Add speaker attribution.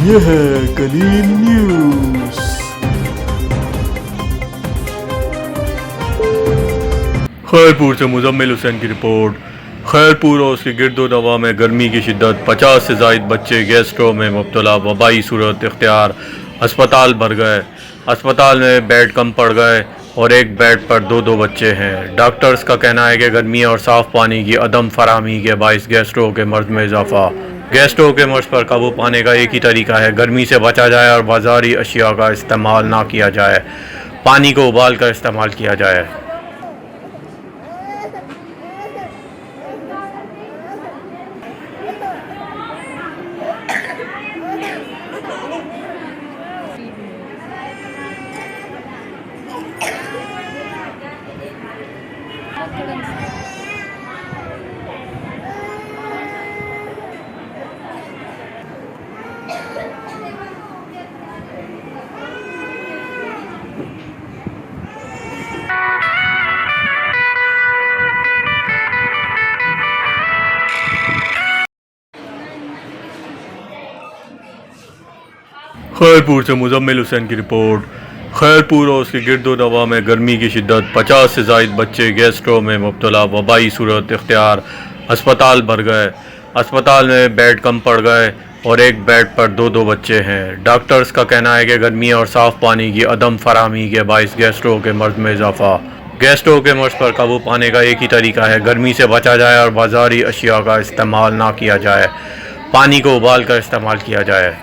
Speaker 1: ये है कलील न्यूज़। खैरपुर से मुजम्मिल हुसैन की रिपोर्ट। खैरपुर और उसकी गिरदोनवा में गर्मी की शिद्दत, 50 से ज़ायद बच्चे गैस्ट्रो में मुब्तला, वबाई सूरत इख्तियार, अस्पताल भर गए। अस्पताल में बेड कम पड़ गए और एक बेड पर दो बच्चे हैं। डॉक्टर्स का कहना है कि गर्मी और साफ़ पानी की अदम फराहमी के बाइस गैस्ट्रो के मर्ज में इजाफा। गैस्ट्रो के मर्ज पर काबू पाने का एक ही तरीका है, गर्मी से बचा जाए और बाजारी अशिया का इस्तेमाल ना किया जाए, पानी को उबाल कर इस्तेमाल किया जाए। खैरपुर से मुजम्मिल हुसैन की रिपोर्ट। खैरपुर और उसकी गिरदोनवा में गर्मी की शिद्दत, 50 से ज़ायद बच्चे गैस्ट्रो में मुब्तला, वबाई सूरत इख्तियार, अस्पताल भर गए। अस्पताल में बेड कम पड़ गए और एक बेड पर दो बच्चे हैं। डॉक्टर्स का कहना है कि गर्मी और साफ़ पानी की अदम फराहमी के बाइस गैस्ट्रो के मर्ज में इजाफा। गैस्ट्रो के मर्ज पर काबू पाने का एक ही तरीका है, गर्मी से बचा जाए और बाजारी अशिया का इस्तेमाल ना किया जाए, पानी को उबाल कर इस्तेमाल किया जाए।